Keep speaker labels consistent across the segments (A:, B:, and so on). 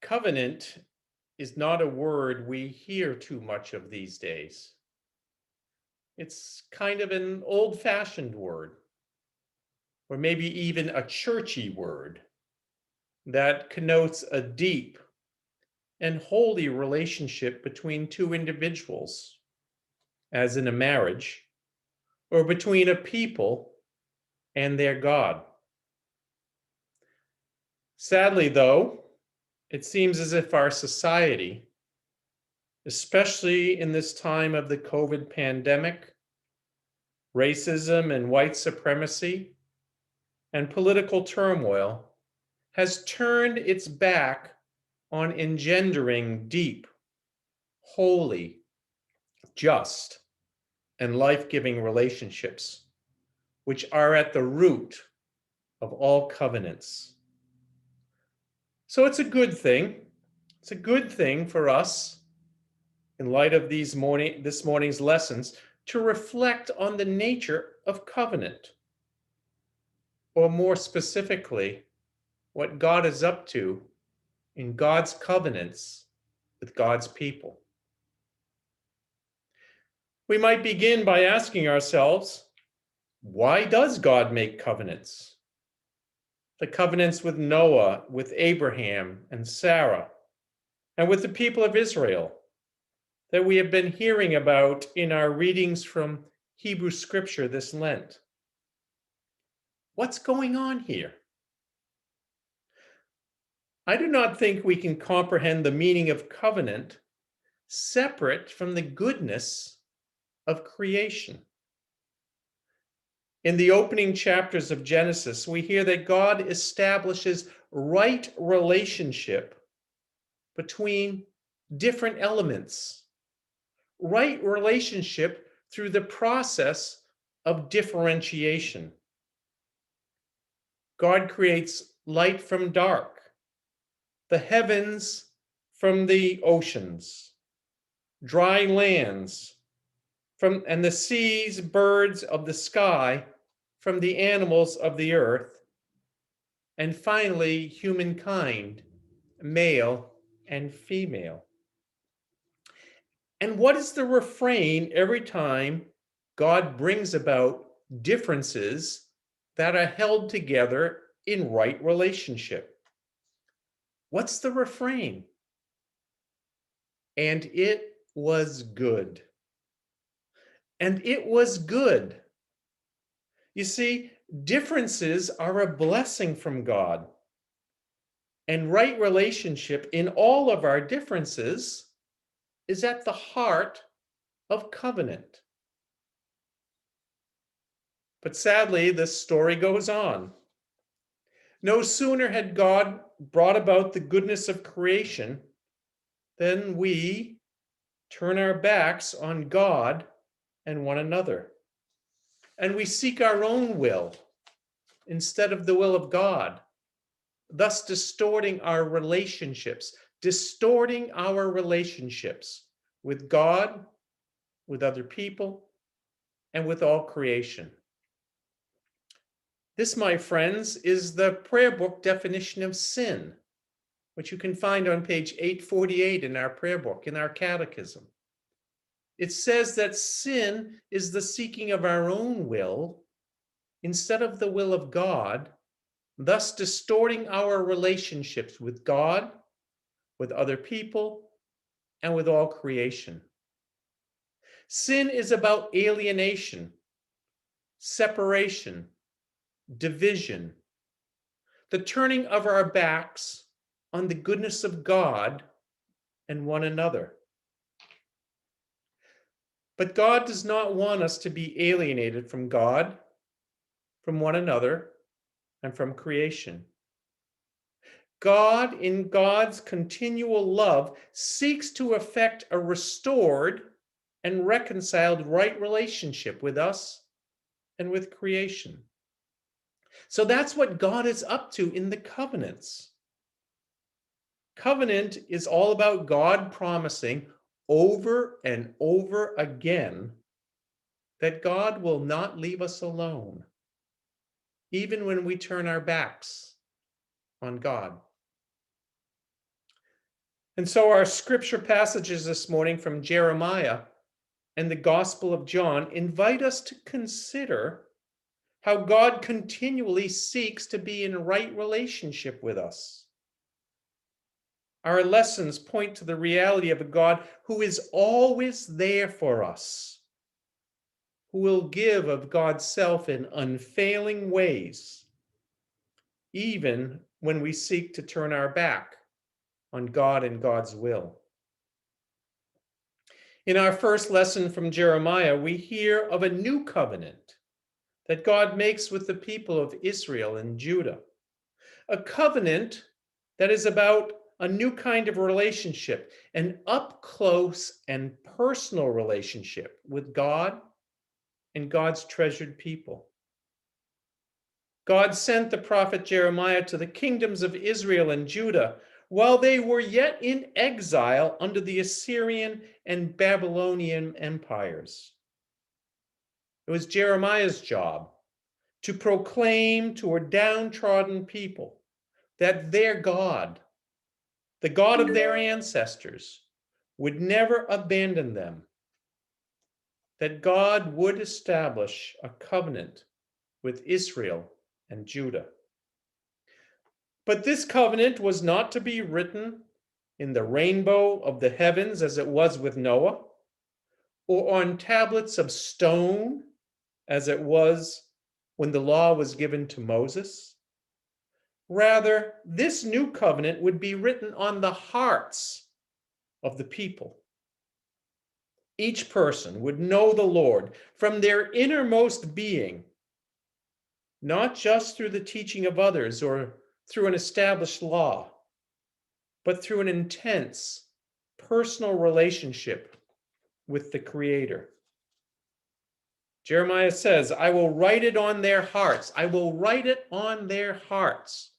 A: Covenant is not a word we hear too much of these days. It's kind of an old fashioned word, or maybe even a churchy word that connotes a deep and holy relationship between two individuals, as in a marriage, or between a people and their God. Sadly, though, it seems as if our society, especially in this time of the COVID pandemic, racism and white supremacy, and political turmoil, has turned its back on engendering deep, holy, just, and life giving relationships, which are at the root of all covenants. So it's a good thing. It's a good thing for us, in light of this morning's lessons, to reflect on the nature of covenant, or more specifically, what God is up to in God's covenants with God's people. We might begin by asking ourselves, why does God make covenants? The covenants with Noah, with Abraham and Sarah, and with the people of Israel that we have been hearing about in our readings from Hebrew scripture this Lent. What's going on here? I do not think we can comprehend the meaning of covenant separate from the goodness of creation. In the opening chapters of Genesis, we hear that God establishes right relationship between different elements, right relationship through the process of differentiation. God creates light from dark, the heavens from the oceans, dry lands and the seas, birds of the sky from the animals of the earth, and finally humankind, male and female. And what is the refrain every time God brings about differences that are held together in right relationship? What's the refrain? And it was good. And it was good. You see, differences are a blessing from God. And right relationship in all of our differences is at the heart of covenant. But sadly, this story goes on. No sooner had God brought about the goodness of creation than we turn our backs on God and one another. And we seek our own will instead of the will of God, thus distorting our relationships with God, with other people, and with all creation. This, my friends, is the prayer book definition of sin, which you can find on page 848 in our prayer book, in our catechism. It says that sin is the seeking of our own will instead of the will of God, thus distorting our relationships with God, with other people, and with all creation. Sin is about alienation, separation, division, the turning of our backs on the goodness of God and one another. But God does not want us to be alienated from God, from one another, and from creation. God, in God's continual love, seeks to effect a restored and reconciled right relationship with us and with creation. So that's what God is up to in the covenants. Covenant is all about God promising over and over again that God will not leave us alone, even when we turn our backs on God. And so our scripture passages this morning from Jeremiah and the Gospel of John invite us to consider how God continually seeks to be in right relationship with us. Our lessons point to the reality of a God who is always there for us, who will give of God's self in unfailing ways, even when we seek to turn our back on God and God's will. In our first lesson from Jeremiah, we hear of a new covenant that God makes with the people of Israel and Judah. A covenant that is about a new kind of relationship, an up close and personal relationship with God and God's treasured people. God sent the prophet Jeremiah to the kingdoms of Israel and Judah while they were yet in exile under the Assyrian and Babylonian empires. It was Jeremiah's job to proclaim to a downtrodden people that their God, the God of their ancestors, would never abandon them, that God would establish a covenant with Israel and Judah. But this covenant was not to be written in the rainbow of the heavens as it was with Noah, or on tablets of stone as it was when the law was given to Moses. Rather, this new covenant would be written on the hearts of the people. Each person would know the Lord from their innermost being, not just through the teaching of others or through an established law, but through an intense personal relationship with the Creator. Jeremiah says, I will write it on their hearts. I will write it on their hearts,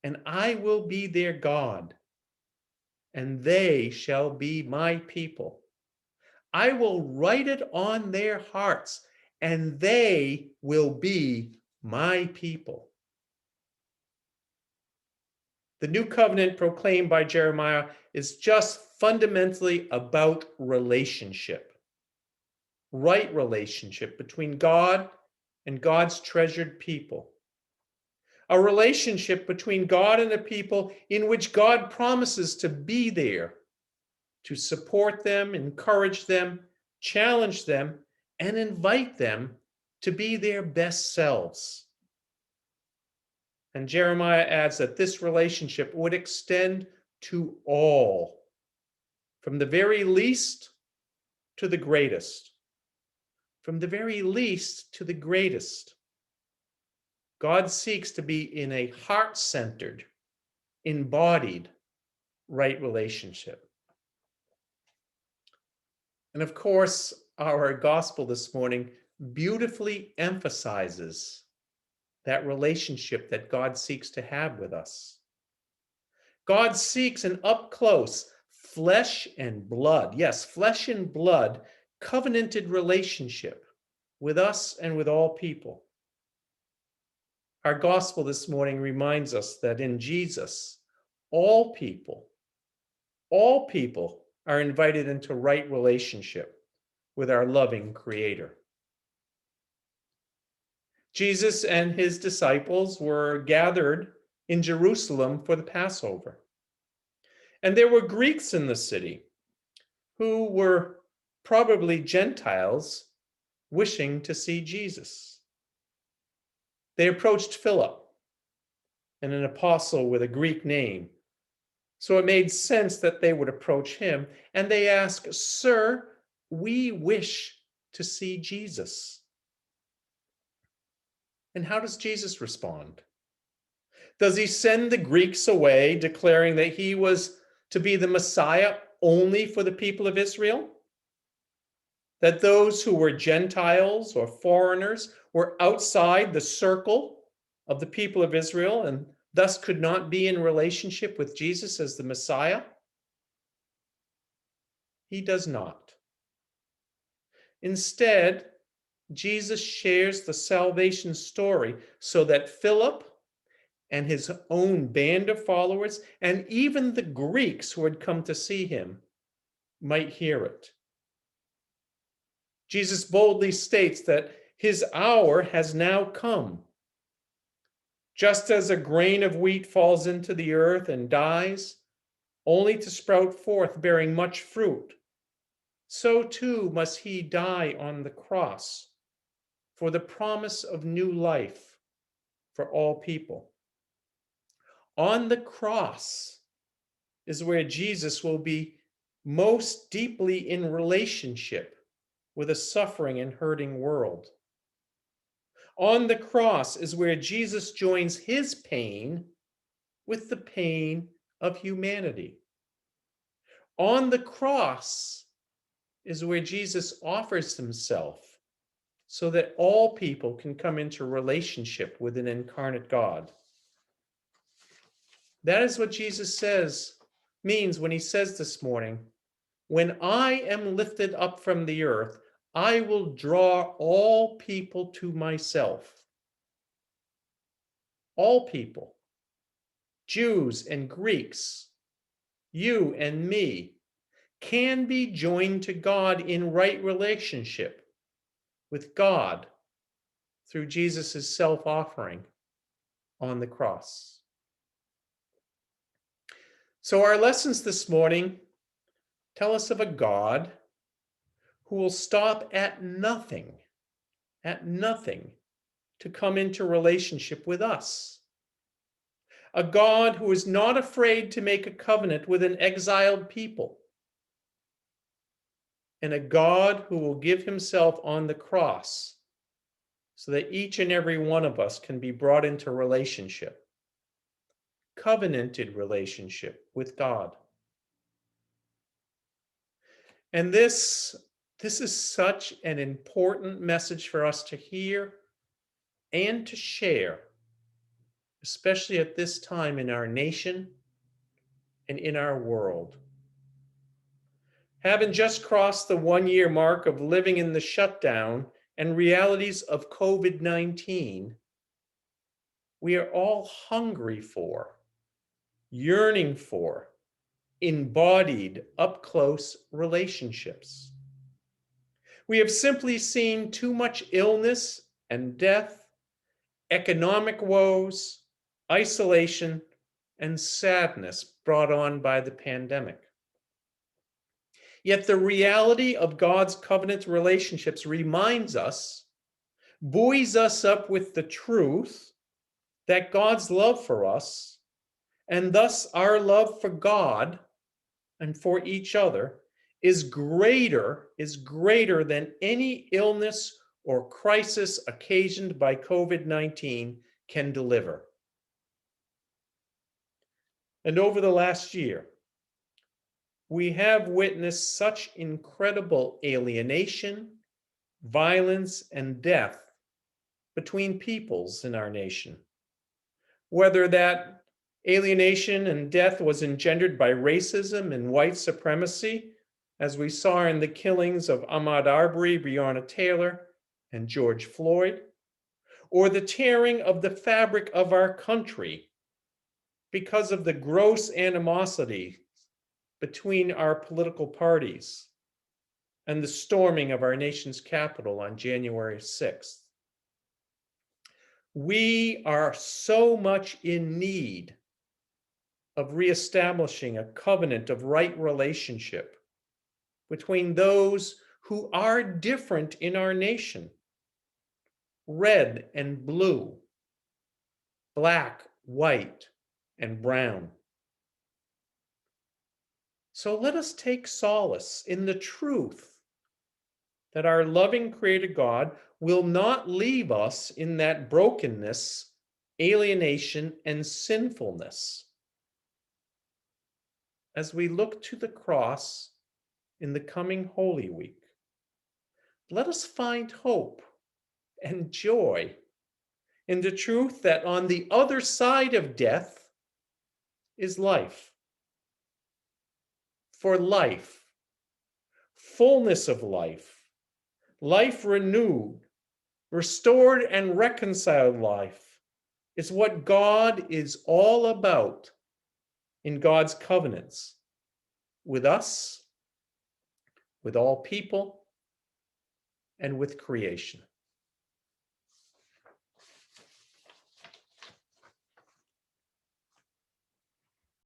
A: and I will be their God, and they shall be my people. I will write it on their hearts, and they will be my people. The new covenant proclaimed by Jeremiah is just fundamentally about relationship. Right relationship between God and God's treasured people. A relationship between God and a people in which God promises to be there, to support them, encourage them, challenge them, and invite them to be their best selves. And Jeremiah adds that this relationship would extend to all, from the very least to the greatest. From the very least to the greatest. God seeks to be in a heart-centered, embodied, right relationship. And of course, our gospel this morning beautifully emphasizes that relationship that God seeks to have with us. God seeks an up-close, flesh and blood, yes, flesh and blood, covenanted relationship with us and with all people. Our gospel this morning reminds us that in Jesus, all people are invited into right relationship with our loving Creator. Jesus and his disciples were gathered in Jerusalem for the Passover. And there were Greeks in the city who were probably Gentiles wishing to see Jesus. They approached Philip, and an apostle with a Greek name. So it made sense that they would approach him, and they asked, Sir, we wish to see Jesus. And how does Jesus respond? Does he send the Greeks away, declaring that he was to be the Messiah only for the people of Israel? That those who were Gentiles or foreigners were outside the circle of the people of Israel and thus could not be in relationship with Jesus as the Messiah? He does not. Instead, Jesus shares the salvation story so that Philip and his own band of followers, and even the Greeks who had come to see him might hear it. Jesus boldly states that his hour has now come. Just as a grain of wheat falls into the earth and dies, only to sprout forth bearing much fruit, so too must he die on the cross for the promise of new life for all people. On the cross is where Jesus will be most deeply in relationship with a suffering and hurting world. On the cross is where Jesus joins his pain with the pain of humanity. On the cross is where Jesus offers himself so that all people can come into relationship with an incarnate God. That is what Jesus means when he says this morning, "When I am lifted up from the earth, I will draw all people to myself." All people, Jews and Greeks, you and me, can be joined to God in right relationship with God through Jesus' self-offering on the cross. So our lessons this morning tell us of a God who will stop at nothing to come into relationship with us. A God who is not afraid to make a covenant with an exiled people. And a God who will give himself on the cross so that each and every one of us can be brought into relationship, covenanted relationship with God. And this is such an important message for us to hear and to share, especially at this time in our nation and in our world. Having just crossed the 1-year mark of living in the shutdown and realities of COVID-19, we are all hungry for, yearning for, embodied, up-close relationships. We have simply seen too much illness and death, economic woes, isolation, and sadness brought on by the pandemic. Yet the reality of God's covenant relationships reminds us, buoys us up with the truth that God's love for us, and thus our love for God and for each other, is greater than any illness or crisis occasioned by COVID-19 can deliver. And over the last year, we have witnessed such incredible alienation, violence, and death between peoples in our nation. Whether that alienation and death was engendered by racism and white supremacy, as we saw in the killings of Ahmaud Arbery, Breonna Taylor, and George Floyd, or the tearing of the fabric of our country because of the gross animosity between our political parties and the storming of our nation's capital on January 6th. We are so much in need of reestablishing a covenant of right relationship between those who are different in our nation, red and blue, black, white, and brown. So let us take solace in the truth that our loving Creator God will not leave us in that brokenness, alienation, and sinfulness. As we look to the cross in the coming Holy Week, let us find hope and joy in the truth that on the other side of death is life. For life, fullness of life, life renewed, restored and reconciled life is what God is all about in God's covenants with us, with all people, and with creation.